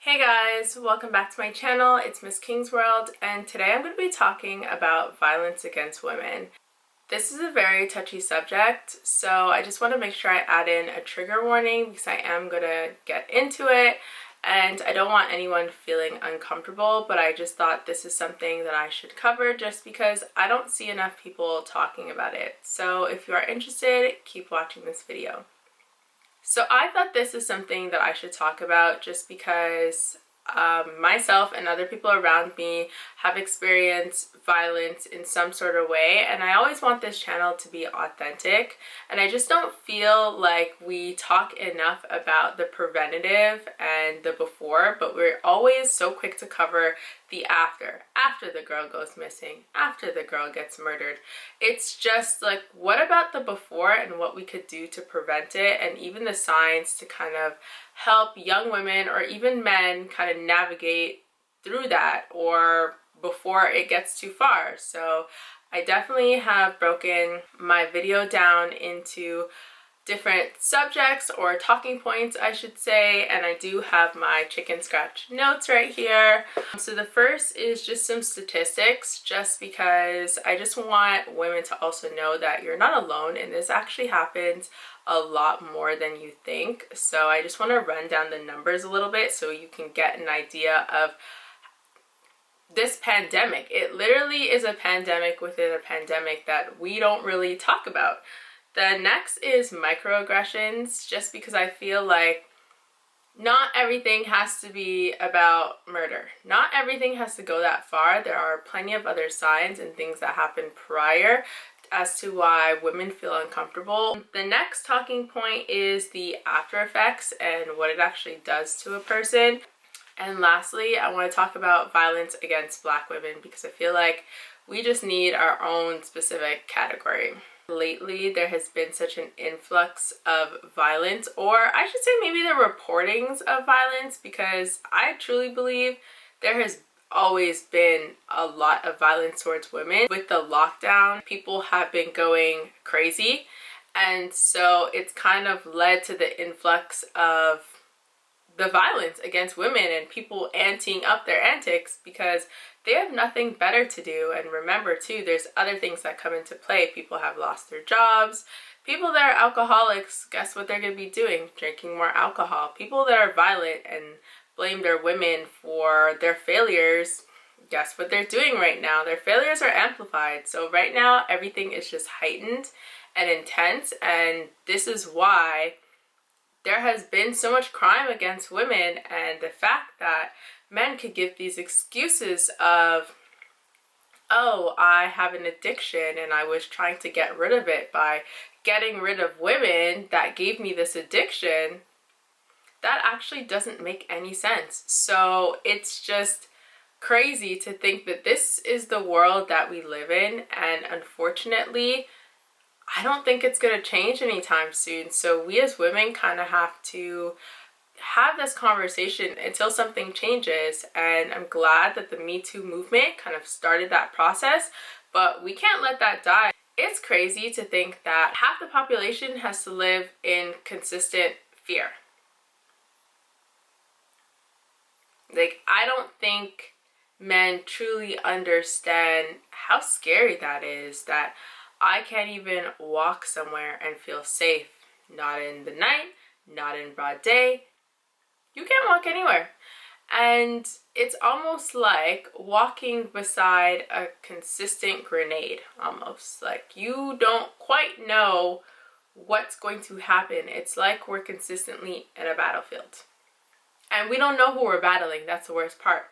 Hey guys, welcome back to my channel. It's Miss King's World, and today I'm going to be talking about violence against women. This is a very touchy subject, so I just want to make sure I add in a trigger warning because I am going to get into it and I don't want anyone feeling uncomfortable, but I just thought this is something that I should cover just because I don't see enough people talking about it. So if you are interested, keep watching this video. So I thought this is something that I should talk about just because myself and other people around me have experienced violence in some sort of way, and I always want this channel to be authentic, and I just don't feel like we talk enough about the preventative and the before, but we're always so quick to cover the after the girl goes missing, after the girl gets murdered. It's just like, what about the before and what we could do to prevent it, and even the signs to kind of help young women or even men kind of navigate through that or before it gets too far. So I definitely have broken my video down into different subjects or talking points, I should say, and I do have my chicken scratch notes right here. So the first is just some statistics, just because I just want women to also know that you're not alone and this actually happens a lot more than you think. So I just want to run down the numbers a little bit so you can get an idea of this pandemic. It literally is a pandemic within a pandemic that we don't really talk about. The next is microaggressions, just because I feel like not everything has to be about murder. Not everything has to go that far. There are plenty of other signs and things that happen prior as to why women feel uncomfortable. The next talking point is the after effects and what it actually does to a person. And lastly, I want to talk about violence against Black women because I feel like we just need our own specific category. Lately, there has been such an influx of violence, or I should say maybe the reportings of violence, because I truly believe there has always been a lot of violence towards women. With the lockdown, people have been going crazy, and so it's kind of led to the influx of the violence against women and people anteing up their antics because they have nothing better to do. And remember too, there's other things that come into play. People have lost their jobs. People that are alcoholics, guess what they're going to be doing? Drinking more alcohol. People that are violent and blame their women for their failures, guess what they're doing right now? Their failures are amplified. So right now, everything is just heightened and intense, and this is why there has been so much crime against women. And the fact that men could give these excuses of, oh, I have an addiction and I was trying to get rid of it by getting rid of women that gave me this addiction, that actually doesn't make any sense. So it's just crazy to think that this is the world that we live in, and unfortunately I don't think it's going to change anytime soon. So we as women kind of have to have this conversation until something changes. And I'm glad that the Me Too movement kind of started that process, but we can't let that die. It's crazy to think that half the population has to live in consistent fear. Like, I don't think men truly understand how scary that is, that I can't even walk somewhere and feel safe. Not in the night, not in broad day. You can't walk anywhere. And it's almost like walking beside a consistent grenade, almost. Like you don't quite know what's going to happen. It's like we're consistently in a battlefield. And we don't know who we're battling. That's the worst part.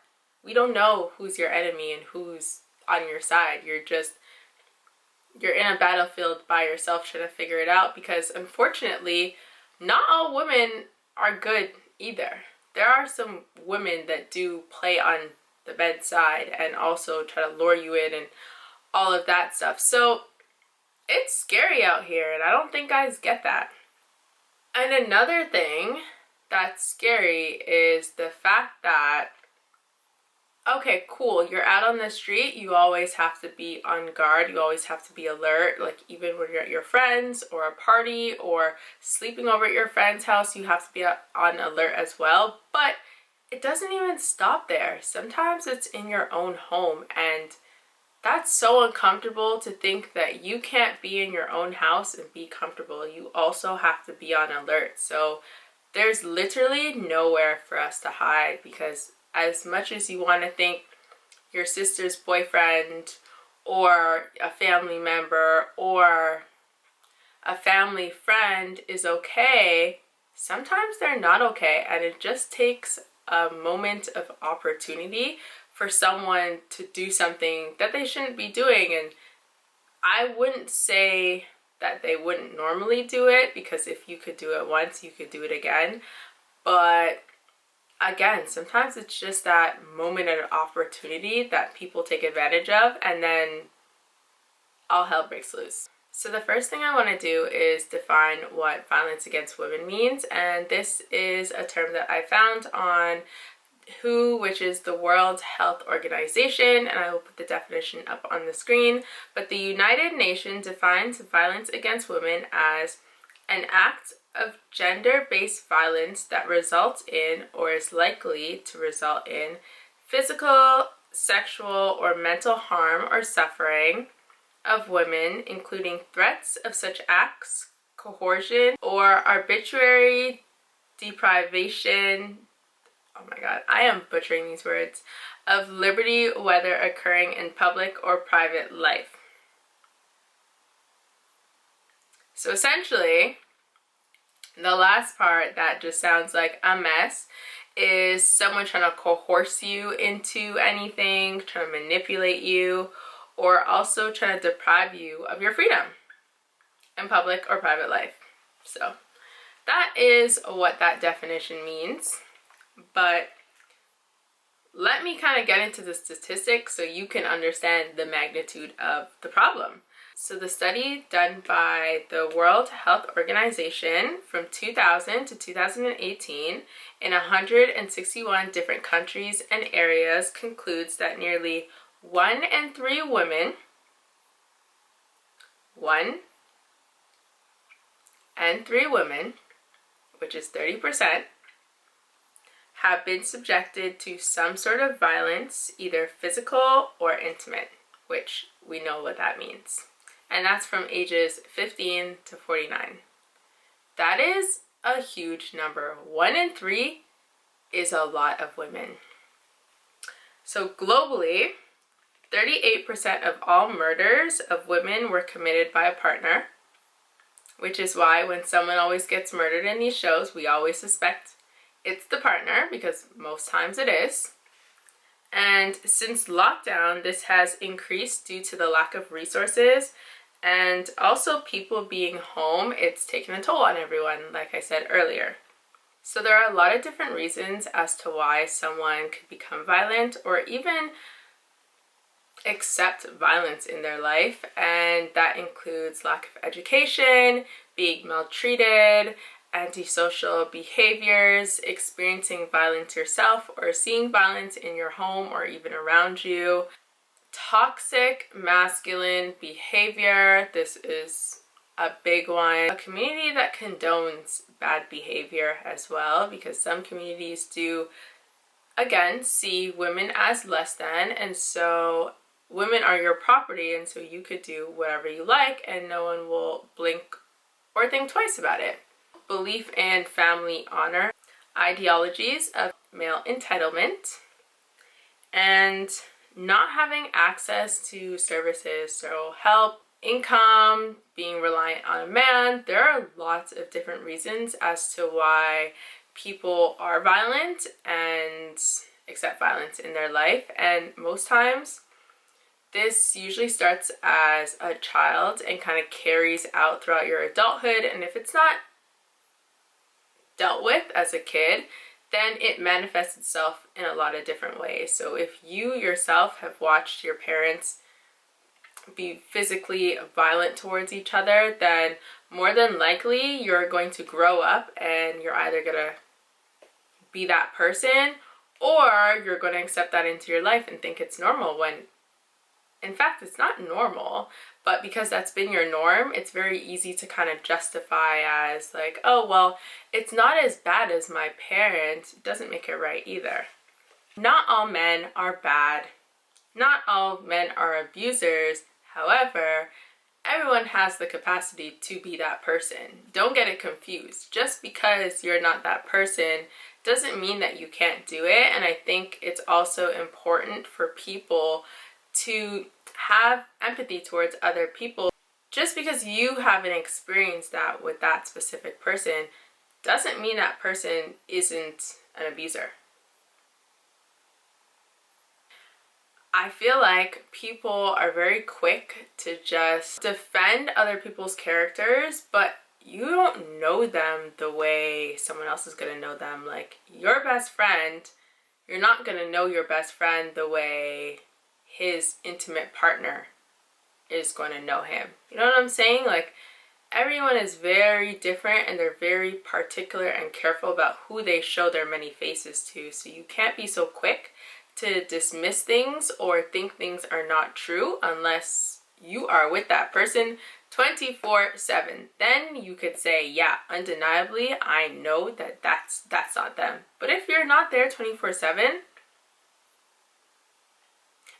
We don't know who's your enemy and who's on your side. You're in a battlefield by yourself trying to figure it out, because unfortunately, not all women are good either. There are some women that do play on the bedside and also try to lure you in and all of that stuff. So it's scary out here, and I don't think guys get that. And another thing that's scary is the fact that, okay, cool, you're out on the street, you always have to be on guard, you always have to be alert, like even when you're at your friends or a party or sleeping over at your friend's house, you have to be on alert as well. But it doesn't even stop there. Sometimes it's in your own home, and that's so uncomfortable to think that you can't be in your own house and be comfortable. You also have to be on alert. So there's literally nowhere for us to hide, because as much as you want to think your sister's boyfriend or a family member or a family friend is okay, sometimes they're not okay, and it just takes a moment of opportunity for someone to do something that they shouldn't be doing. And I wouldn't say that they wouldn't normally do it, because if you could do it once, you could do it again. But again, sometimes it's just that moment of opportunity that people take advantage of, and then all hell breaks loose. So the first thing I want to do is define what violence against women means, and this is a term that I found on WHO, which is the World Health Organization, and I will put the definition up on the screen. But the United Nations defines violence against women as an act of gender-based violence that results in or is likely to result in physical, sexual, or mental harm or suffering of women, including threats of such acts, coercion, or arbitrary deprivation, oh my god, I am butchering these words, of liberty, whether occurring in public or private life. So essentially, the last part that just sounds like a mess is someone trying to coerce you into anything, trying to manipulate you, or also trying to deprive you of your freedom in public or private life. So that is what that definition means. But let me kind of get into the statistics so you can understand the magnitude of the problem. So the study done by the World Health Organization from 2000 to 2018 in 161 different countries and areas concludes that nearly 1 in 3 women, 1 in 3 women, which is 30%, have been subjected to some sort of violence, either physical or intimate, which we know what that means. And that's from ages 15 to 49. That is a huge number. 1 in 3 is a lot of women. So globally, 38% of all murders of women were committed by a partner, which is why when someone always gets murdered in these shows, we always suspect it's the partner, because most times it is. And since lockdown, this has increased due to the lack of resources and also people being home. It's taken a toll on everyone, like I said earlier. So there are a lot of different reasons as to why someone could become violent or even accept violence in their life, and that includes lack of education, being maltreated, antisocial behaviors, experiencing violence yourself or seeing violence in your home or even around you, toxic masculine behavior. This is a big one. A community that condones bad behavior as well, because some communities do, again, see women as less than, and so women are your property, and so you could do whatever you like and no one will blink or think twice about it. Belief in family honor, ideologies of male entitlement, and not having access to services, so help, income, being reliant on a man. There are lots of different reasons as to why people are violent and accept violence in their life, and most times this usually starts as a child and kind of carries out throughout your adulthood, and if it's not dealt with as a kid, then it manifests itself in a lot of different ways. So if you yourself have watched your parents be physically violent towards each other, then more than likely you're going to grow up and you're either going to be that person or you're going to accept that into your life and think it's normal, when In fact, it's not normal, but because that's been your norm, it's very easy to kind of justify as like, oh, well, it's not as bad as my parents. It doesn't make it right either. Not all men are bad. Not all men are abusers. However, everyone has the capacity to be that person. Don't get it confused. Just because you're not that person doesn't mean that you can't do it. And I think it's also important for people to have empathy towards other people. Just because you haven't experienced that with that specific person doesn't mean that person isn't an abuser. I feel like people are very quick to just defend other people's characters, but you don't know them the way someone else is gonna know them. Like your best friend, you're not gonna know your best friend the way his intimate partner is going to know him. You know what I'm saying? Like everyone is very different and they're very particular and careful about who they show their many faces to. So you can't be so quick to dismiss things or think things are not true unless you are with that person 24/7. Then you could say, yeah, undeniably, I know that that's not them. But if you're not there 24/7,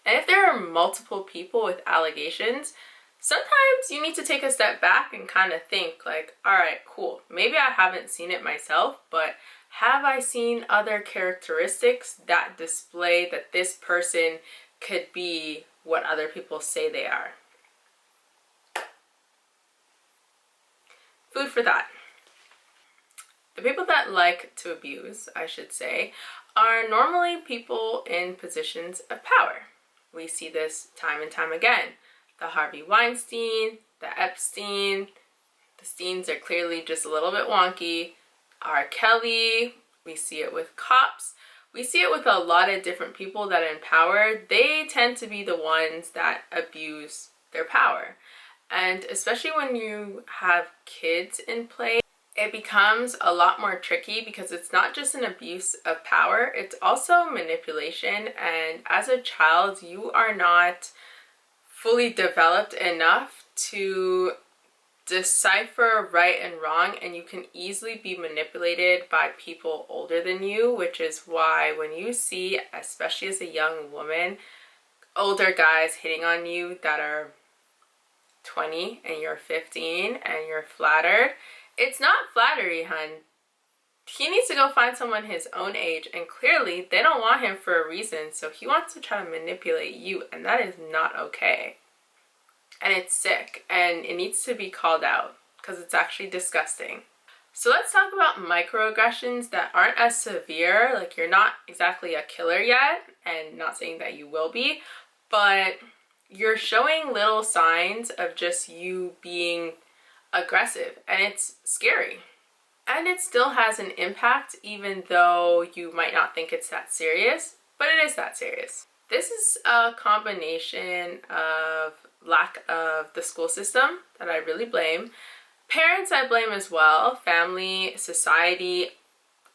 and if there are multiple people with allegations, sometimes you need to take a step back and kind of think like, all right, cool. Maybe I haven't seen it myself, but have I seen other characteristics that display that this person could be what other people say they are? Food for thought. The people that like to abuse, I should say, are normally people in positions of power. We see this time and time again. The Harvey Weinstein, the Epstein, the Steins are clearly just a little bit wonky. R. Kelly, we see it with cops. We see it with a lot of different people that are in power. They tend to be the ones that abuse their power. And especially when you have kids in play, it becomes a lot more tricky because it's not just an abuse of power, it's also manipulation. And as a child, you are not fully developed enough to decipher right and wrong, and you can easily be manipulated by people older than you, which is why when you see, especially as a young woman, older guys hitting on you that are 20 and you're 15 and you're flattered, it's not flattery, hun. He needs to go find someone his own age, and clearly they don't want him for a reason, so he wants to try to manipulate you, and that is not okay. And it's sick, and it needs to be called out because it's actually disgusting. So let's talk about microaggressions that aren't as severe. Like, you're not exactly a killer yet, and not saying that you will be, but you're showing little signs of just you being aggressive, and it's scary. And it still has an impact even though you might not think it's that serious, but it is that serious. This is a combination of lack of the school system that I really blame. Parents I blame as well, family, society,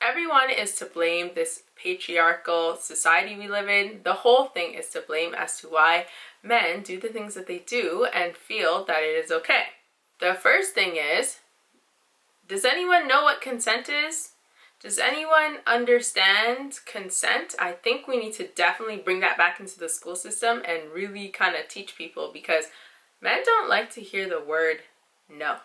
everyone is to blame. This patriarchal society we live in, the whole thing is to blame as to why men do the things that they do and feel that it is okay. The first thing is, does anyone know what consent is? Does anyone understand consent? I think we need to definitely bring that back into the school system and really kind of teach people, because men don't like to hear the word no.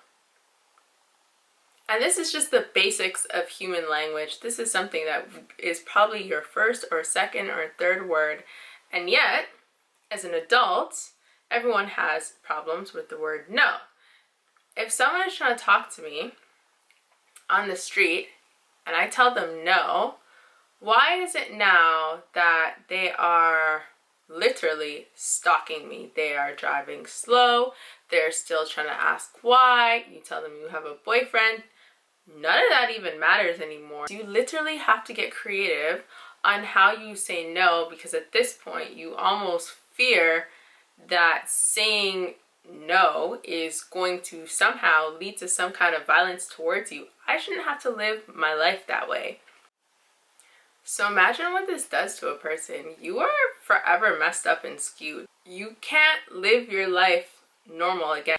And this is just the basics of human language. This is something that is probably your first or second or third word. And yet, as an adult, everyone has problems with the word no. If someone is trying to talk to me on the street and I tell them no, why is it now that they are literally stalking me? They are driving slow, they're still trying to ask why, you tell them you have a boyfriend. None of that even matters anymore. You literally have to get creative on how you say no, because at this point you almost fear that saying no is going to somehow lead to some kind of violence towards you. I shouldn't have to live my life that way. So imagine what this does to a person. You are forever messed up and skewed. You can't live your life normal again.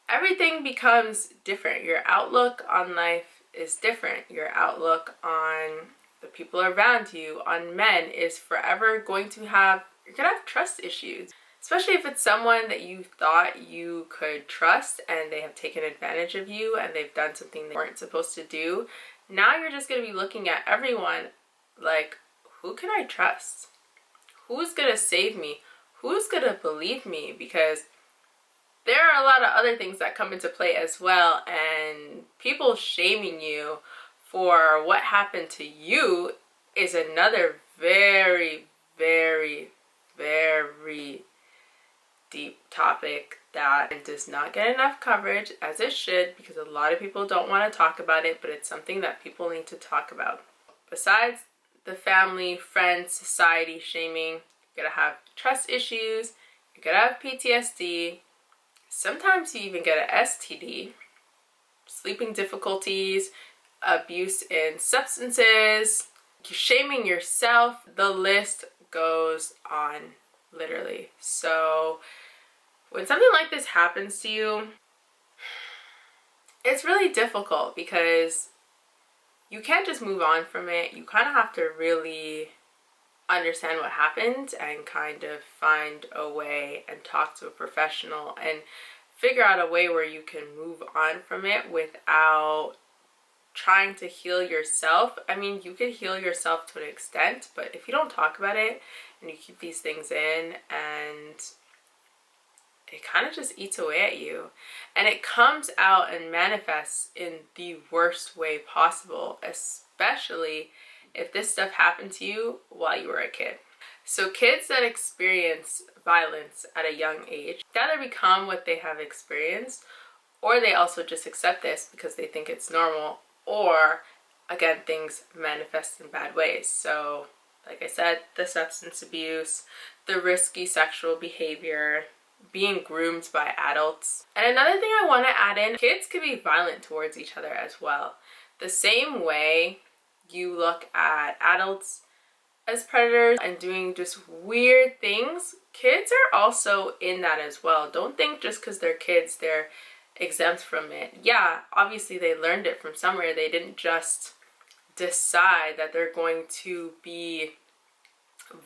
Everything becomes different. Your outlook on life is different. Your outlook on the people around you, on men, is forever going to have, you're gonna have trust issues. Especially if it's someone that you thought you could trust and they have taken advantage of you and they've done something they weren't supposed to do. Now you're just gonna be looking at everyone like, who can I trust? Who's gonna save me? Who's gonna believe me? Because there are a lot of other things that come into play as well, and people shaming you for what happened to you is another very, very, very deep topic that does not get enough coverage, as it should, because a lot of people don't want to talk about it, but it's something that people need to talk about. Besides the family, friends, society shaming, you're gonna have trust issues, you're gonna have PTSD, sometimes you even get an STD, sleeping difficulties, abuse in substances, you're shaming yourself, the list goes on, literally. So when something like this happens to you, it's really difficult because you can't just move on from it. You kind of have to really understand what happened and kind of find a way and talk to a professional and figure out a way where you can move on from it without trying to heal yourself. I mean, you could heal yourself to an extent, but if you don't talk about it and you keep these things in, and it kind of just eats away at you, and it comes out and manifests in the worst way possible, especially if this stuff happened to you while you were a kid. So kids that experience violence at a young age either become what they have experienced, or they also just accept this because they think it's normal, or again, things manifest in bad ways. So like I said, the substance abuse, the risky sexual behavior, being groomed by adults. And another thing I want to add in, kids can be violent towards each other as well. The same way you look at adults as predators and doing just weird things, kids are also in that as well. Don't think just because they're kids they're exempt from it. Yeah, obviously they learned it from somewhere. They didn't just decide that they're going to be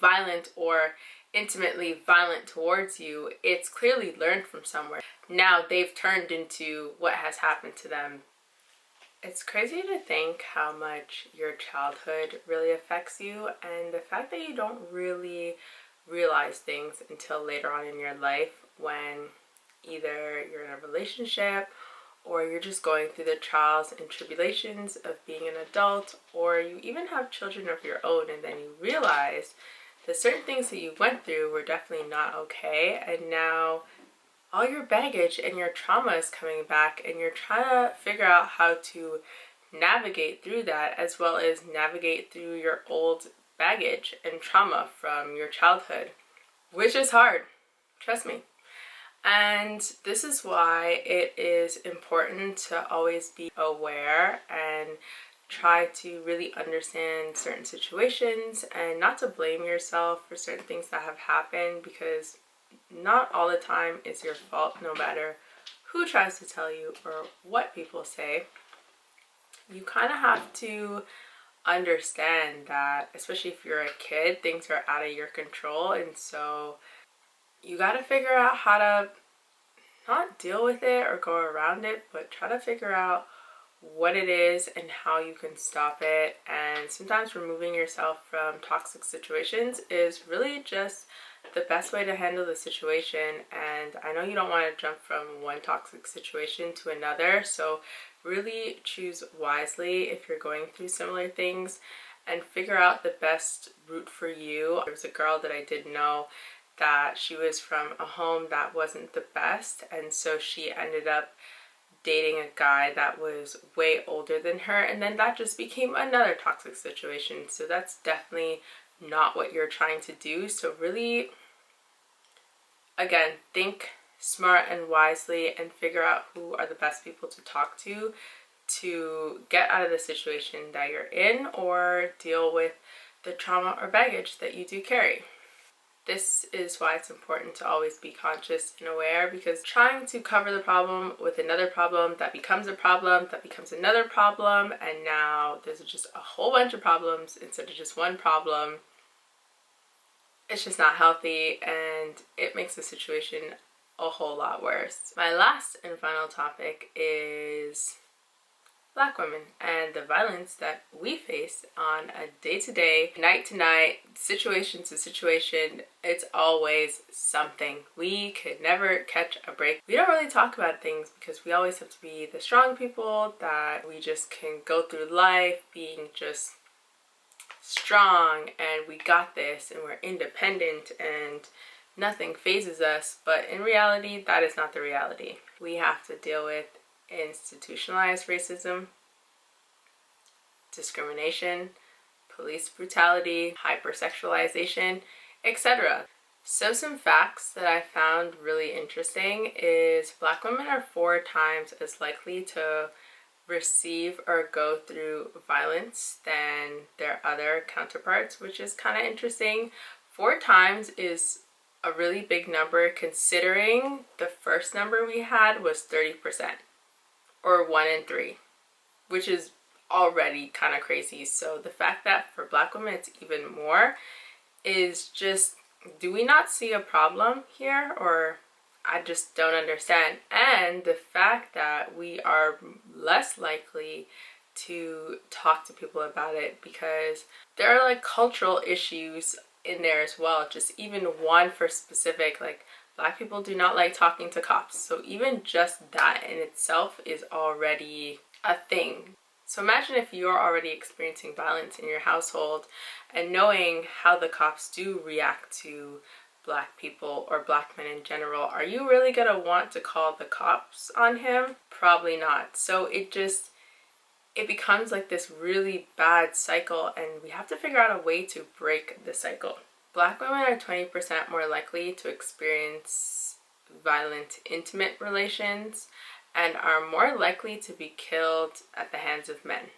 violent or intimately violent towards you. It's clearly learned from somewhere. Now they've turned into what has happened to them. It's crazy to think how much your childhood really affects you, and the fact that you don't really realize things until later on in your life, when either you're in a relationship or you're just going through the trials and tribulations of being an adult, or you even have children of your own, and then you realize that certain things that you went through were definitely not okay, and now all your baggage and your trauma is coming back, and you're trying to figure out how to navigate through that, as well as navigate through your old baggage and trauma from your childhood, which is hard, trust me. And this is why it is important to always be aware and try to really understand certain situations, and not to blame yourself for certain things that have happened, because not all the time is your fault, no matter who tries to tell you or what people say. You kind of have to understand that, especially if you're a kid, things are out of your control, and so you got to figure out how to not deal with it or go around it, but try to figure out what it is and how you can stop it. And sometimes removing yourself from toxic situations is really just the best way to handle the situation. And I know you don't want to jump from one toxic situation to another, so really choose wisely if you're going through similar things and figure out the best route for you. There was a girl that I did know that she was from a home that wasn't the best, and so she ended up dating a guy that was way older than her, and then that just became another toxic situation. So that's definitely not what you're trying to do. So really, again, think smart and wisely and figure out who are the best people to talk to get out of the situation that you're in, or deal with the trauma or baggage that you do carry. This is why it's important to always be conscious and aware, because trying to cover the problem with another problem that becomes a problem that becomes another problem, and now there's just a whole bunch of problems instead of just one problem, it's just not healthy, and it makes the situation a whole lot worse. My last and final topic is Black women and the violence that we face on a day-to-day, night-to-night, situation to situation. It's always something. We could never catch a break. We don't really talk about things because we always have to be the strong people, that we just can go through life being just strong and we got this and we're independent and nothing phases us. But in reality, that is not the reality. We have to deal with institutionalized racism, discrimination, police brutality, hypersexualization, etc. So some facts that I found really interesting is Black women are 4 times as likely to receive or go through violence than their other counterparts, which is kind of interesting. 4 times is a really big number considering the first number we had was 30%. Or 1 in 3, which is already kind of crazy. So the fact that for Black women it's even more is just, do we not see a problem here? Or I just don't understand. And the fact that we are less likely to talk to people about it, because there are like cultural issues in there as well. Just even one for specific, like Black people do not like talking to cops. So even just that in itself is already a thing. So imagine if you're already experiencing violence in your household and knowing how the cops do react to Black people or Black men in general. Are you really gonna want to call the cops on him? Probably not. So it becomes like this really bad cycle, and we have to figure out a way to break the cycle. Black women are 20% more likely to experience violent intimate relations and are more likely to be killed at the hands of men.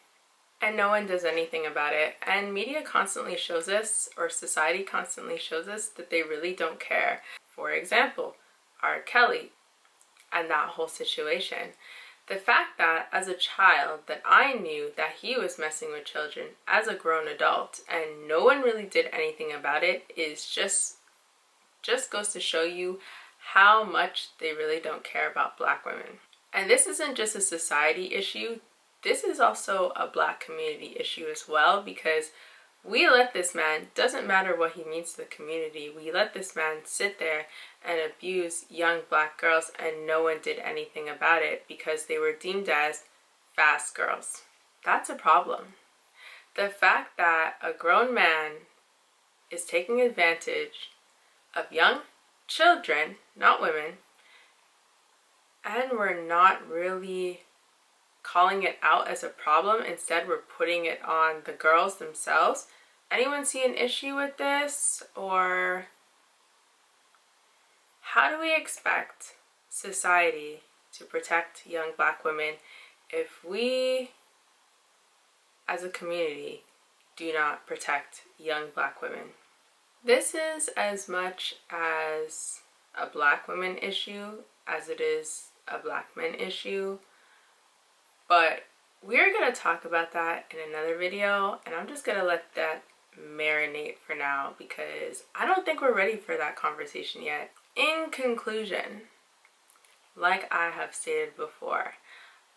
And no one does anything about it. And media constantly shows us, or society constantly shows us, that they really don't care. For example, R. Kelly and that whole situation. The fact that as a child that I knew that he was messing with children as a grown adult and no one really did anything about it is just goes to show you how much they really don't care about Black women. And this isn't just a society issue, this is also a Black community issue as well, because we let this man, doesn't matter what he means to the community, we let this man sit there and abuse young Black girls and no one did anything about it because they were deemed as fast girls. That's a problem. The fact that a grown man is taking advantage of young children, not women, and we're not really calling it out as a problem. Instead, we're putting it on the girls themselves. Anyone see an issue with this? Or how do we expect society to protect young Black women if we, as a community, do not protect young Black women? This is as much as a Black women issue as it is a Black men issue. But we're going to talk about that in another video, and I'm just going to let that marinate for now because I don't think we're ready for that conversation yet. In conclusion, like I have stated before,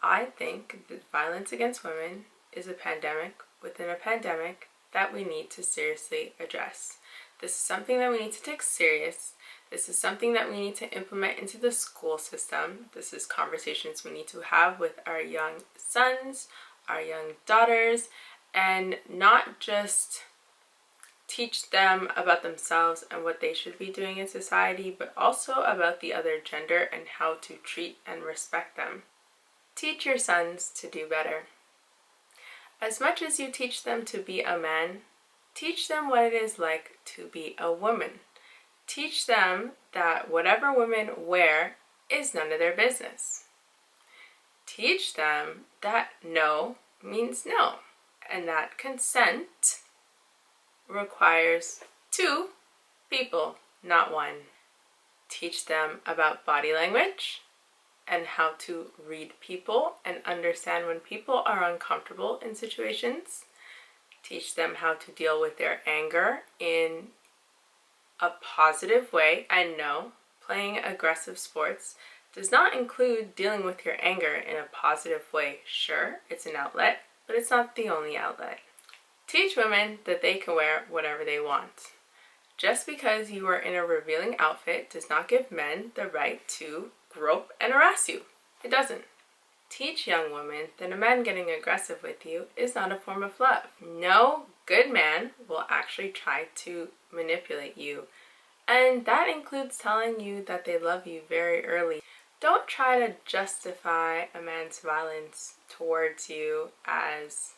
I think that violence against women is a pandemic within a pandemic that we need to seriously address. This is something that we need to take serious. This is something that we need to implement into the school system. This is conversations we need to have with our young sons, our young daughters, and not just teach them about themselves and what they should be doing in society, but also about the other gender and how to treat and respect them. Teach your sons to do better. As much as you teach them to be a man, teach them what it is like to be a woman. Teach them that whatever women wear is none of their business. Teach them that no means no, and that consent requires 2 people, not one. Teach them about body language and how to read people and understand when people are uncomfortable in situations. Teach them how to deal with their anger in a positive way. And no, playing aggressive sports does not include dealing with your anger in a positive way. Sure, it's an outlet, but it's not the only outlet. Teach women that they can wear whatever they want. Just because you are in a revealing outfit does not give men the right to grope and harass you. It doesn't. Teach young women that a man getting aggressive with you is not a form of love. No good man will actually try to manipulate you, and that includes telling you that they love you very early. Don't try to justify a man's violence towards you as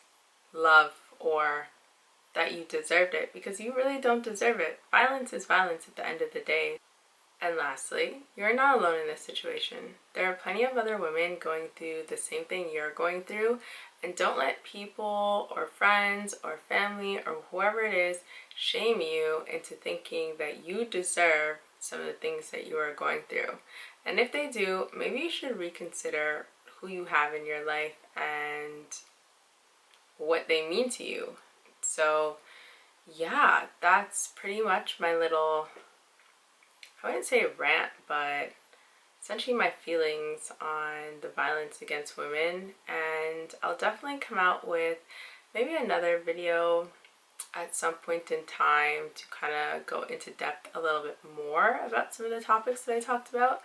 love or that you deserved it, because you really don't deserve it. Violence is violence at the end of the day. And lastly, you're not alone in this situation. There are plenty of other women going through the same thing you're going through, and don't let people or friends or family or whoever it is shame you into thinking that you deserve some of the things that you are going through. And if they do, maybe you should reconsider who you have in your life and what they mean to you. So yeah, that's pretty much my little, I wouldn't say rant, but essentially my feelings on the violence against women. And I'll definitely come out with maybe another video at some point in time to kind of go into depth a little bit more about some of the topics that I talked about.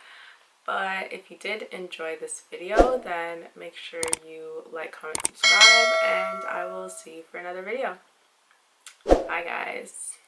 But if you did enjoy this video, then make sure you like, comment, subscribe, and I will see you for another video. Bye guys.